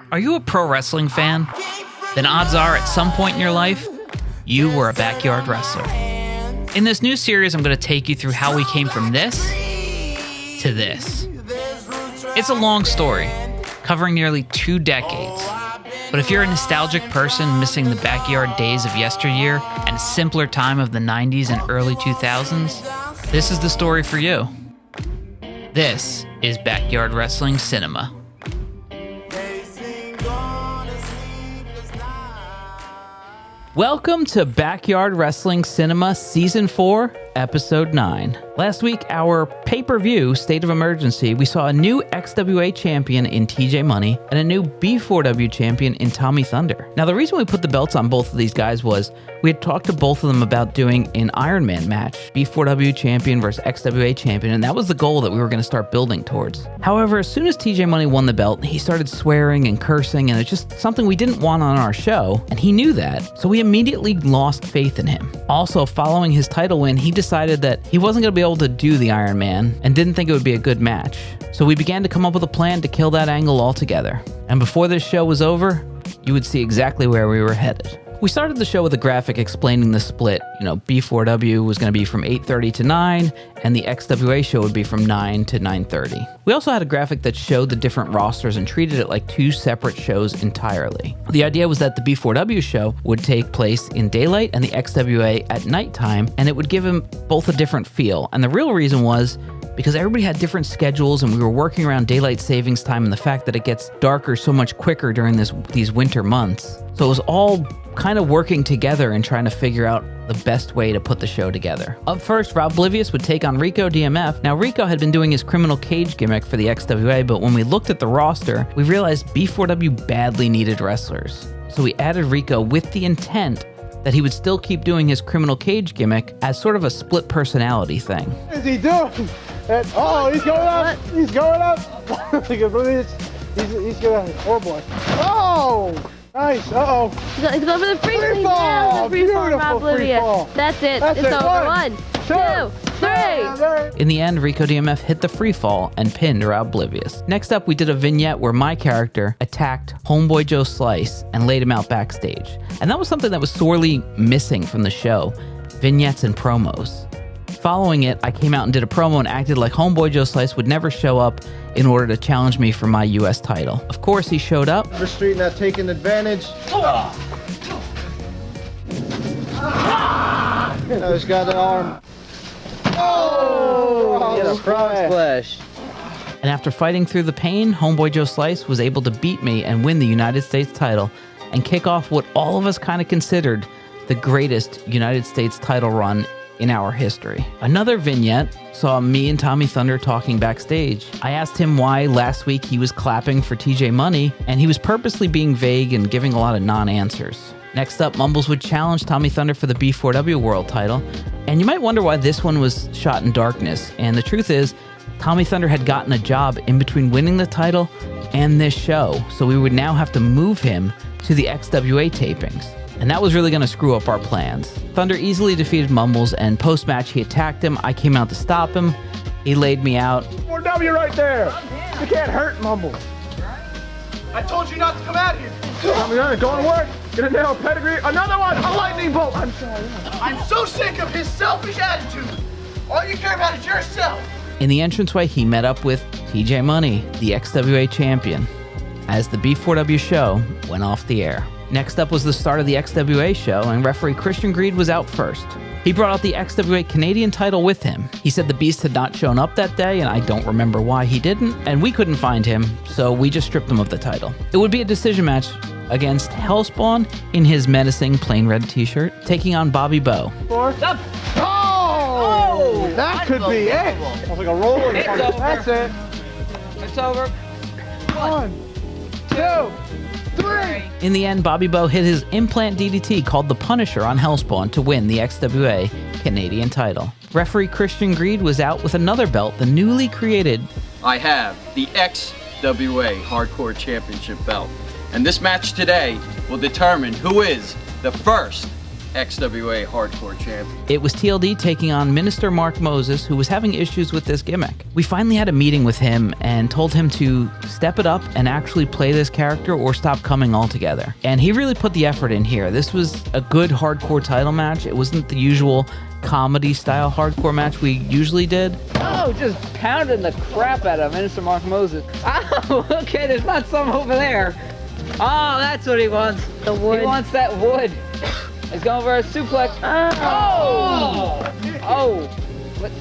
Are you a pro wrestling fan? Then odds are at some point in your life, you were a backyard wrestler. In this new series, I'm going to take you through how we came from this to this. It's a long story, covering nearly 2 decades. But if you're a nostalgic person missing the backyard days of yesteryear and a simpler time of the 90s and early 2000s, this is the story for you. This is Backyard Wrestling Cinema. Welcome to Backyard Wrestling Cinema Season 4, Episode 9. Last week, our pay-per-view, State of Emergency, we saw a new XWA champion in TJ Money and a new B4W champion in Tommy Thunder. Now, the reason we put the belts on both of these guys was we had talked to both of them about doing an Iron Man match, B4W champion versus XWA champion, and that was the goal that we were going to start building towards. However, as soon as TJ Money won the belt, he started swearing and cursing, and it's just something we didn't want on our show, and he knew that, so we immediately lost faith in him. Also, following his title win, he decided that he wasn't going to be able to do the Iron Man and didn't think it would be a good match. So we began to come up with a plan to kill that angle altogether. And before this show was over, you would see exactly where we were headed. We started the show with a graphic explaining the split. B4W was going to be from 8:30 to 9, and the XWA show would be from 9 to 9:30. We also had a graphic that showed the different rosters and treated it like 2 separate shows entirely. The idea was that the B4W show would take place in daylight and the XWA at nighttime, and it would give them both a different feel. And the real reason was because everybody had different schedules and we were working around daylight savings time and the fact that it gets darker so much quicker during these winter months. So it was all kind of working together and trying to figure out the best way to put the show together. Up first, Rob Oblivious would take on Rico DMF. Now, Rico had been doing his criminal cage gimmick for the XWA, but when we looked at the roster, we realized B4W badly needed wrestlers. So we added Rico with the intent that he would still keep doing his criminal cage gimmick as sort of a split personality thing. What is he doing? He's going up! He's going up! Look at Oblivious. He's gonna, oh boy. Oh! Nice, uh-oh. He's going for the free fall. Yeah, free fall, Rob Oblivious. That's it. It's over. 1, 2, 3. In the end, Rico DMF hit the free fall and pinned Rob Oblivious. Next up, we did a vignette where my character attacked Homeboy Joe Slice and laid him out backstage. And that was something that was sorely missing from the show, vignettes and promos. Following it, I came out and did a promo and acted like Homeboy Joe Slice would never show up in order to challenge me for my U.S. title. Of course, he showed up. The street not taking advantage. Now he's got the arm. Oh! He had a frog splash. And after fighting through the pain, Homeboy Joe Slice was able to beat me and win the United States title and kick off what all of us kind of considered the greatest United States title run in our history. Another vignette saw me and Tommy Thunder talking backstage. I asked him why last week he was clapping for TJ Money, and he was purposely being vague and giving a lot of non-answers. Next up, Mumbles would challenge Tommy Thunder for the B4W World title, and you might wonder why this one was shot in darkness, and the truth is, Tommy Thunder had gotten a job in between winning the title and this show, so we would now have to move him to the XWA tapings. And that was really going to screw up our plans. Thunder easily defeated Mumbles, and post-match he attacked him. I came out to stop him. He laid me out. 4W right there. You can't hurt Mumbles. I told you not to come out here. Going to work. Get a nail pedigree. Another one. A lightning bolt. I'm sorry. I'm so sick of his selfish attitude. All you care about is yourself. In the entranceway, he met up with TJ Money, the XWA champion, as the B4W show went off the air. Next up was the start of the XWA show, and referee Christian Greed was out first. He brought out the XWA Canadian title with him. He said the Beast had not shown up that day, and I don't remember why he didn't, and we couldn't find him, so we just stripped him of the title. It would be a decision match against Hellspawn in his menacing plain red t-shirt, taking on Bobby Bow. Oh! That could be it. That was like a roll. That's it. It's over. 1, 2, 3. In the end, Bobby Bow hit his implant DDT called the Punisher on Hellspawn to win the XWA Canadian title. Referee Christian Greed was out with another belt, the newly created I have the XWA Hardcore Championship belt. And this match today will determine who is the first XWA Hardcore Champ. It was TLD taking on Minister Mark Moses, who was having issues with this gimmick. We finally had a meeting with him and told him to step it up and actually play this character or stop coming altogether. And he really put the effort in here. This was a good hardcore title match. It wasn't the usual comedy style hardcore match we usually did. Oh, just pounding the crap out of Minister Mark Moses. Oh, okay, there's not some over there. Oh, that's what he wants. The wood. He wants that wood. He's going for a suplex. Oh! Oh! What?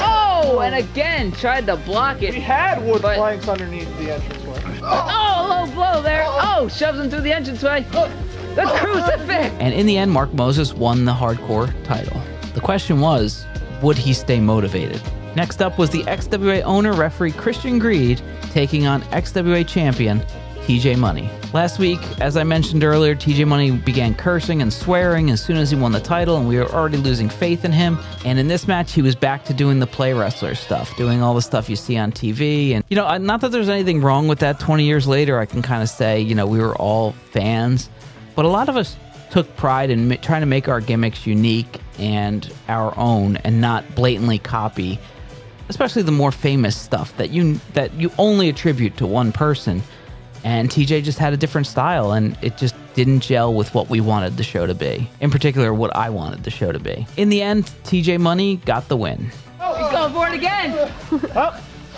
Oh! And again, tried to block it. We had wood but- planks underneath the entranceway. Oh, low blow there. Oh, shoves him through the entranceway. The crucifix. And in the end, Mark Moses won the hardcore title. The question was, would he stay motivated? Next up was the XWA owner referee Christian Greed taking on XWA champion TJ Money. Last week, as I mentioned earlier, TJ Money began cursing and swearing as soon as he won the title, and we were already losing faith in him. And in this match, he was back to doing the play wrestler stuff, doing all the stuff you see on TV. And, you know, not that there's anything wrong with that 20 years later. I can kind of say, you know, we were all fans. But a lot of us took pride in trying to make our gimmicks unique and our own and not blatantly copy, especially the more famous stuff that you only attribute to one person. And TJ just had a different style, and it just didn't gel with what we wanted the show to be. In particular, what I wanted the show to be. In the end, TJ Money got the win. He's going for it again. Oh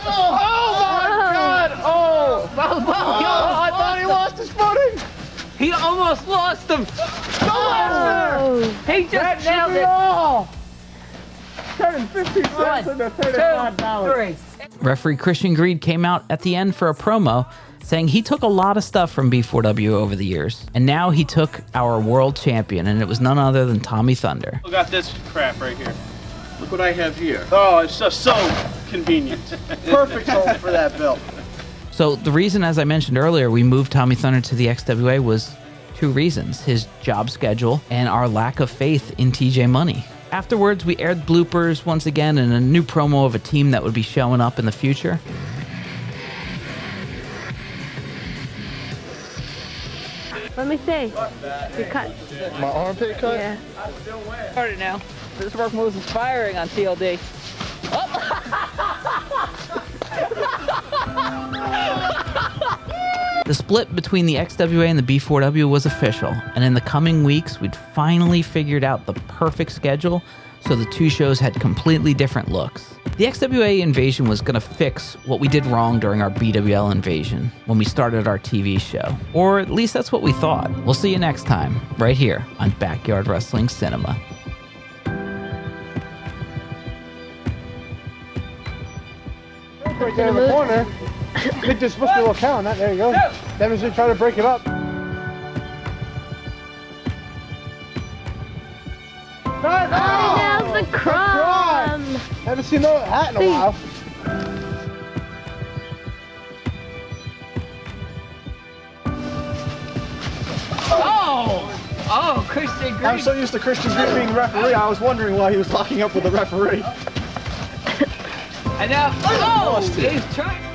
my God! Oh! I thought he lost his footing! He almost lost him. Oh! He just nailed it. All. Turning 50 cents 1, into 2, $35. 3. Referee Christian Greed came out at the end for a promo saying he took a lot of stuff from B4W over the years, and now he took our world champion, and it was none other than Tommy Thunder. I got this crap right here. Look what I have here. Oh, it's just so convenient. Perfect home for that belt. So the reason, as I mentioned earlier, we moved Tommy Thunder to the XWA was two reasons: his job schedule and our lack of faith in TJ Money. Afterwards, we aired bloopers once again and a new promo of a team that would be showing up in the future. Let me see. You cut. My armpit cut? Yeah. Started now. This Mark Moses is firing on TLD. The split between the XWA and the B4W was official, and in the coming weeks, we'd finally figured out the perfect schedule so the two shows had completely different looks. The XWA invasion was going to fix what we did wrong during our BWL invasion when we started our TV show. Or at least that's what we thought. We'll see you next time, right here on Backyard Wrestling Cinema. Right there in the corner. I think there's supposed to be a little count on that. There you go. Devin's gonna try to break it up. Now's the crumb. Haven't seen that hat in a while. Oh, Christian Greed. I'm so used to Christian Greed being referee, I was wondering why he was locking up with the referee. And now, oh, he's trying.